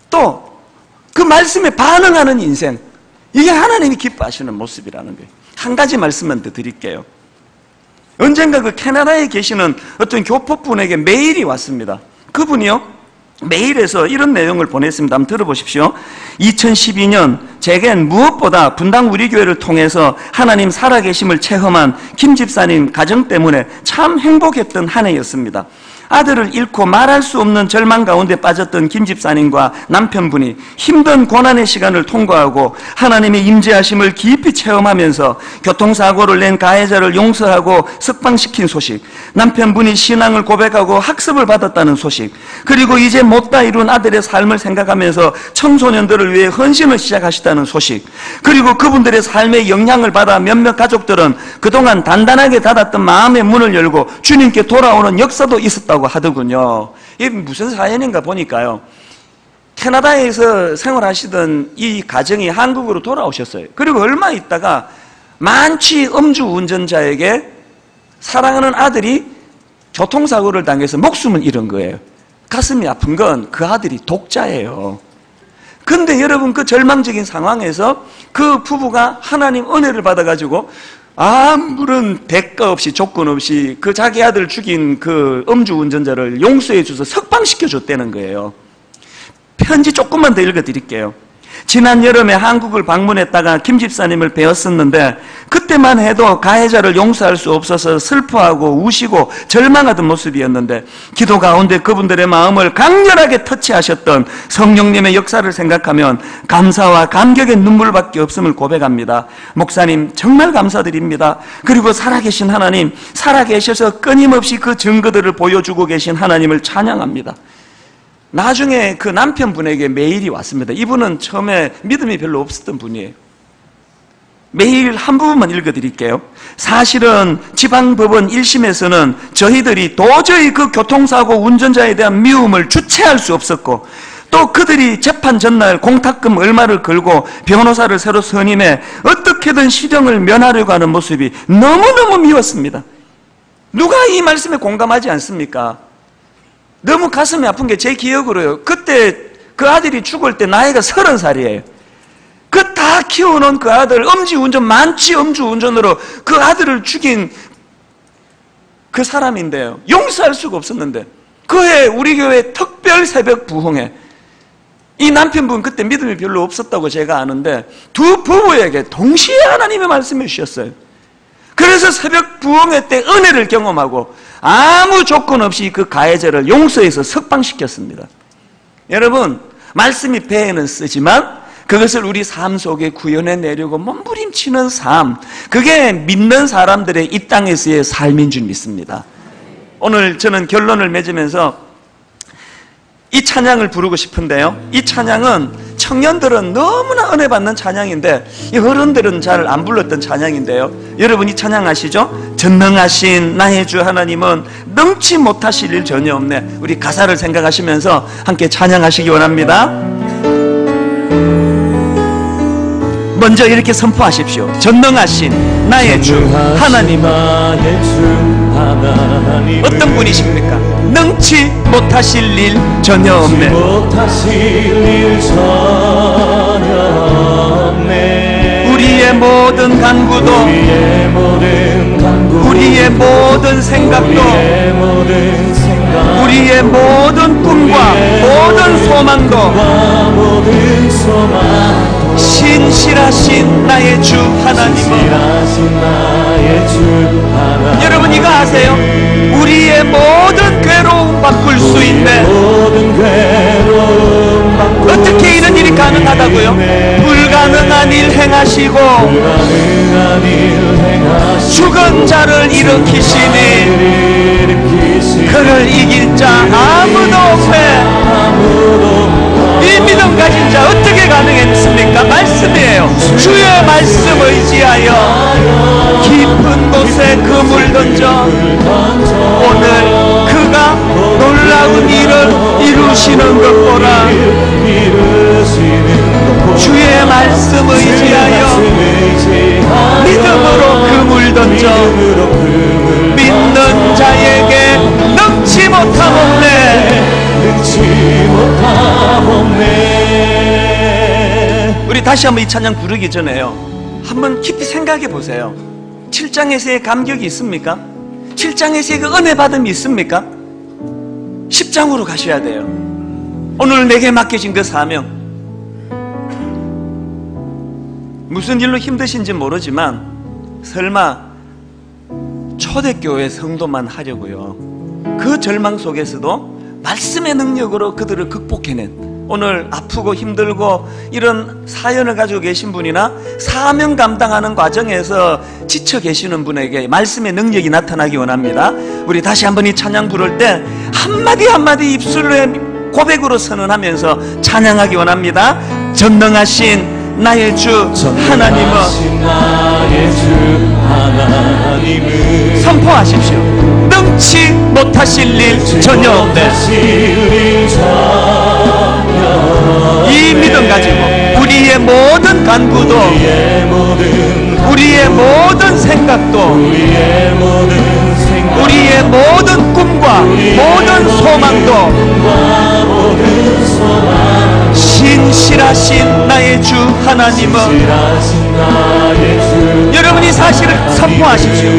또 그 말씀에 반응하는 인생, 이게 하나님이 기뻐하시는 모습이라는 거예요. 한 가지 말씀만 더 드릴게요. 언젠가 그 캐나다에 계시는 어떤 교포분에게 메일이 왔습니다. 그분이요, 메일에서 이런 내용을 보냈습니다. 한번 들어보십시오. 2012년 제겐 무엇보다 분당 우리 교회를 통해서 하나님 살아계심을 체험한 김 집사님 가정 때문에 참 행복했던 한 해였습니다. 아들을 잃고 말할 수 없는 절망 가운데 빠졌던 김 집사님과 남편분이 힘든 고난의 시간을 통과하고 하나님의 임재하심을 깊이 체험하면서 교통사고를 낸 가해자를 용서하고 석방시킨 소식, 남편분이 신앙을 고백하고 학습을 받았다는 소식, 그리고 이제 못다 이룬 아들의 삶을 생각하면서 청소년들을 위해 헌신을 시작하시다는 소식, 그리고 그분들의 삶에 영향을 받아 몇몇 가족들은 그동안 단단하게 닫았던 마음의 문을 열고 주님께 돌아오는 역사도 있었다고 하더군요. 이게 무슨 사연인가 보니까요, 캐나다에서 생활하시던 이 가정이 한국으로 돌아오셨어요. 그리고 얼마 있다가 만취 음주운전자에게 사랑하는 아들이 교통사고를 당해서 목숨을 잃은 거예요. 가슴이 아픈 건 그 아들이 독자예요. 근데 여러분, 그 절망적인 상황에서 그 부부가 하나님 은혜를 받아가지고 아무런 대가 없이 조건 없이 그 자기 아들 죽인 그 음주운전자를 용서해 줘서 석방시켜 줬다는 거예요. 편지 조금만 더 읽어드릴게요. 지난 여름에 한국을 방문했다가 김 집사님을 뵈었었는데 그때만 해도 가해자를 용서할 수 없어서 슬퍼하고 우시고 절망하던 모습이었는데 기도 가운데 그분들의 마음을 강렬하게 터치하셨던 성령님의 역사를 생각하면 감사와 감격의 눈물밖에 없음을 고백합니다. 목사님 정말 감사드립니다. 그리고 살아계신 하나님, 살아계셔서 끊임없이 그 증거들을 보여주고 계신 하나님을 찬양합니다. 나중에 그 남편분에게 메일이 왔습니다. 이분은 처음에 믿음이 별로 없었던 분이에요. 메일 한 부분만 읽어드릴게요. 사실은 지방법원 1심에서는 저희들이 도저히 그 교통사고 운전자에 대한 미움을 주체할 수 없었고, 또 그들이 재판 전날 공탁금 얼마를 걸고 변호사를 새로 선임해 어떻게든 실형을 면하려고 하는 모습이 너무너무 미웠습니다. 누가 이 말씀에 공감하지 않습니까? 너무 가슴이 아픈 게 제 기억으로요, 그때 그 아들이 죽을 때 나이가 30살이에요. 그 다 키워놓은 그 아들, 만취 음주운전으로 그 아들을 죽인 그 사람인데요, 용서할 수가 없었는데 그해 우리 교회 특별 새벽 부흥회, 이 남편분 그때 믿음이 별로 없었다고 제가 아는데 두 부부에게 동시에 하나님의 말씀을 주셨어요. 그래서 새벽 부흥회 때 은혜를 경험하고 아무 조건 없이 그 가해자를 용서해서 석방시켰습니다. 여러분, 말씀이 배에는 쓰지만 그것을 우리 삶 속에 구현해내려고 몸부림치는 삶, 그게 믿는 사람들의 이 땅에서의 삶인 줄 믿습니다. 오늘 저는 결론을 맺으면서 이 찬양을 부르고 싶은데요, 이 찬양은 청년들은 너무나 은혜 받는 찬양인데 이 어른들은 잘 안 불렀던 찬양인데요, 여러분 이 찬양 아시죠? 전능하신 나의 주 하나님은 능치 못하실 일 전혀 없네. 우리 가사를 생각하시면서 함께 찬양하시기 원합니다. 먼저 이렇게 선포하십시오. 전능하신 나의 주 하나님은 어떤 분이십니까? 능치 못하실 일 전혀 없네. 우리의 모든 간구도, 우리의 모든 생각도, 우리의 모든 꿈과 모든 소망도 신실하신 나의 주 하나님은, 여러분 이거 아세요? 우리의 모든 괴로움 바꿀 수 있네. 어떻게 이런 일이 가능하다고요? 불가능한 일 행하시고 죽은 자를 일으키시니 그를 이길 자 아무도 없네. 이 믿음 가진 자 어떻게 가능했습니까? 말씀이에요. 주의 말씀 의지하여 깊은 곳에 그물 던져 오늘 그가 놀라운 일을 이루시는 것 보라. 주의 말씀 의지하여 믿음으로 그물 던져 믿는 자에게 능치 못함 없네. 우리 다시 한번 이 찬양 부르기 전에요, 한번 깊이 생각해 보세요. 7장에서의 감격이 있습니까? 7장에서의 그 은혜 받음이 있습니까? 10장으로 가셔야 돼요. 오늘 내게 맡겨진 그 사명, 무슨 일로 힘드신지 모르지만 설마 초대교회 성도만 하려고요. 그 절망 속에서도 말씀의 능력으로 그들을 극복해낸, 오늘 아프고 힘들고 이런 사연을 가지고 계신 분이나 사명 감당하는 과정에서 지쳐 계시는 분에게 말씀의 능력이 나타나기 원합니다. 우리 다시 한번 이 찬양 부를 때 한마디 한마디 입술에 고백으로 선언하면서 찬양하기 원합니다. 전능하신 나의 주 하나님은, 선포하십시오. 능치 못하실 일 전혀 없네. 이 믿음 가지고 우리의 모든 간구도, 우리의 모든 생각도, 우리의 모든 꿈과 모든 소망도 신실하신 나의 주 하나님은, 여러분이 사실을 선포하십시오.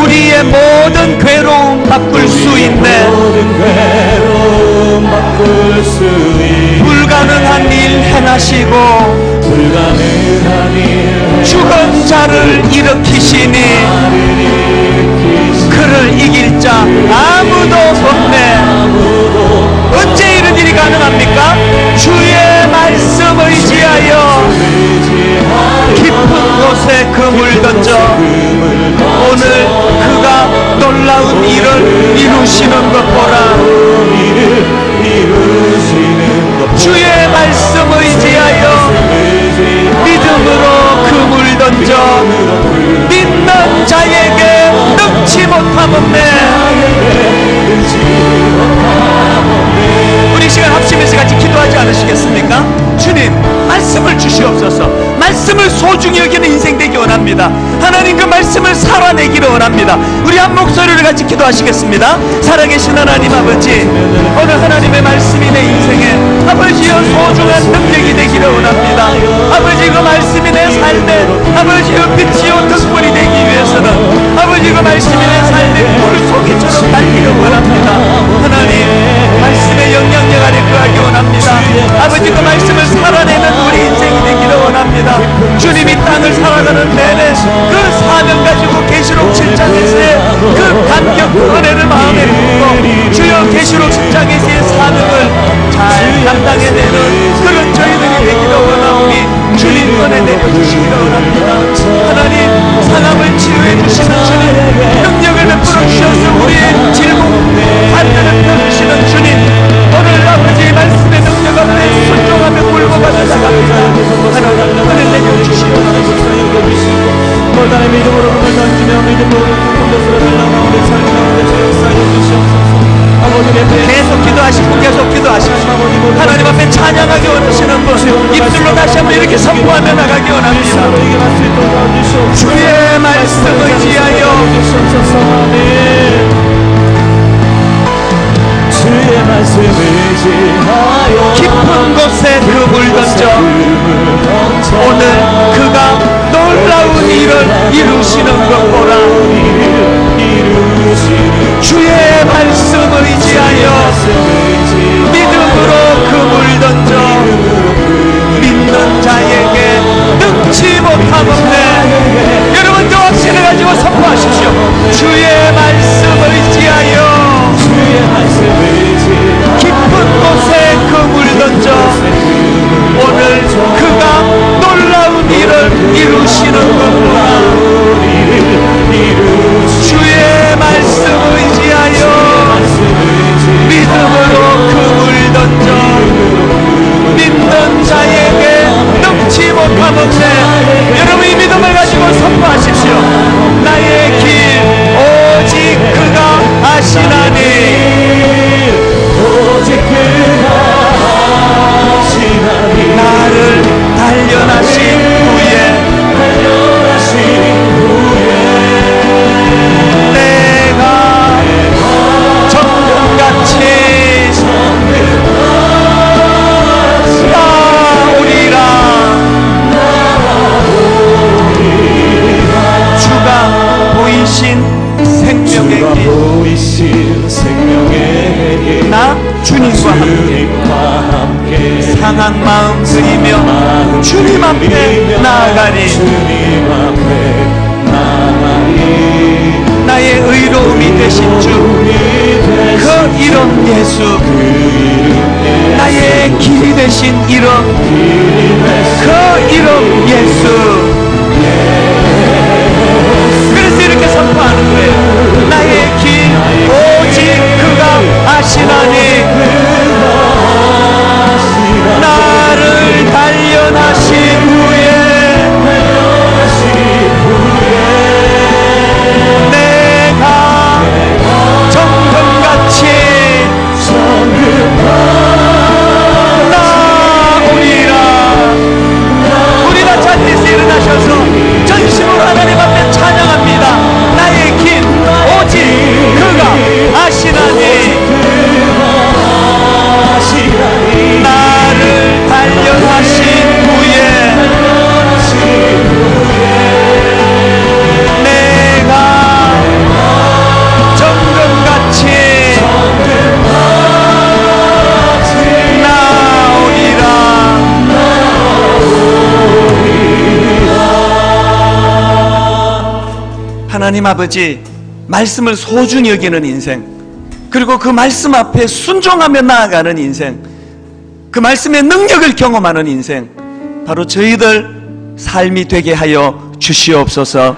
우리의 모든 괴로움 바꿀 수 있네. 불가능한 일 행하시고 죽은 자를 일으키시니 그를 이길 자 아무도 없네. 언제 이런 일이 가능합니까? 주의 말씀 의지하여 깊은 곳에 그물 던져 오늘 그가 놀라운 일을 이루시는 것 보라. 주의 말씀 의지하여 믿음으로 그물 던져 믿는 자에게 능치 못함 없네. 우리 시간 합심해서 같이 기도하지 않으시겠습니까? 주님, 말씀을 주시옵소서. 말씀을 소중히 여기는 인생 되기 원합니다. 하나님, 그 말씀을 살아내기를 원합니다. 우리 한 목소리를 같이 기도하시겠습니다. 살아계신 하나님 아버지, 오늘 하나님의 말씀이 내 인생에 아버지여 소중한 능력이 되기를 원합니다. 아버지, 그 말씀이 내 삶에 아버지여 빛이요 등불이 되기 위해서는 아버지, 그 말씀이 내 삶에 물속이처럼 달기를 원합니다. 하나님, 말씀의 영향력 아래 거하기 원합니다. 아버지, 그 말씀을 살아내는 우리 인생이 되기를 원합니다. 주님이 땅을 살아가는 내내 그 사명 가지고 계시록 7장에서의 그 감격, 그 은혜를 마음에 품고 주여 계시록 10장에서의 사명을 잘 감당해내는 그런 저희들이 되기를 원하오니 주님 은혜 내려주시기를 원합니다. 하나님, 상함을 치유해 주시는 주님, 능력을 베풀어 주셔서 우리의 질문 반면을 펴주시는 주님, 오늘 아버지의 말씀의 능력 앞에 순종하며 굴복하며 나갑니다. 하나님, 은혜 내려주시기를 원합니다. 멀단의 믿음으로 꿈을 던지며 믿음으로 깊은 곳으로 달려가 우리 삶 가운데 제 역사에 주시옵소서. 계속 기도하시고 계속 기도하십시오. 하나님 앞에 찬양하기 원하시는 분, 입술로 다시 한번 이렇게 선포하며 나가기 원합니다. 주의 말씀 의지하여 주의 말씀 의지하여 깊은 곳에 그물 던져 오늘 그가 놀라운 일을 이루시는 것 보라. 주의 말씀 의지하여 믿음으로 그물 던져 믿는 자에게 능치 못함 없네. 여러분, 그 확신을 가지고 선포하십시오. 주의 말씀 의지하여 깊은 곳에 그물 던져 오늘 그가 놀라운 일을 이루시는 것 보라. 주의 말씀 의지하여 믿음으로 그물 던져 믿는 자에게 능치 못함 없네. 여러분, 이 믿음을 가지고 선포하십시오. 나의 길 오직 그가 아시나니, 오직 그가 아시나니, 나를 단련하신 후에 내가 정금같이 나오리라. 주가 보이신 생명의 길, 나 주님과 함께 상한 마음 드리며 주님 앞에 나아가리. 나의 의로움이 되신 주, 그 이름 예수, 나의 길이 되신 이름, 그 이름 예수. 그래서 이렇게 선포하는 거예요. 나의 길 오직 그가 아시나니, 나를 단련하신 후에 내가 정금같이 나오리라. 우리 다 자리에서 일어나셔서 전심으로 하나님 앞에 찬양합니다. 나의 길 오직 그가 아시나니, 나를 단련하신 후에 내가 정금같이 나오리라. 하나님 아버지, 말씀을 소중히 여기는 인생, 그리고 그 말씀 앞에 순종하며 나아가는 인생, 그 말씀의 능력을 경험하는 인생, 바로 저희들 삶이 되게 하여 주시옵소서.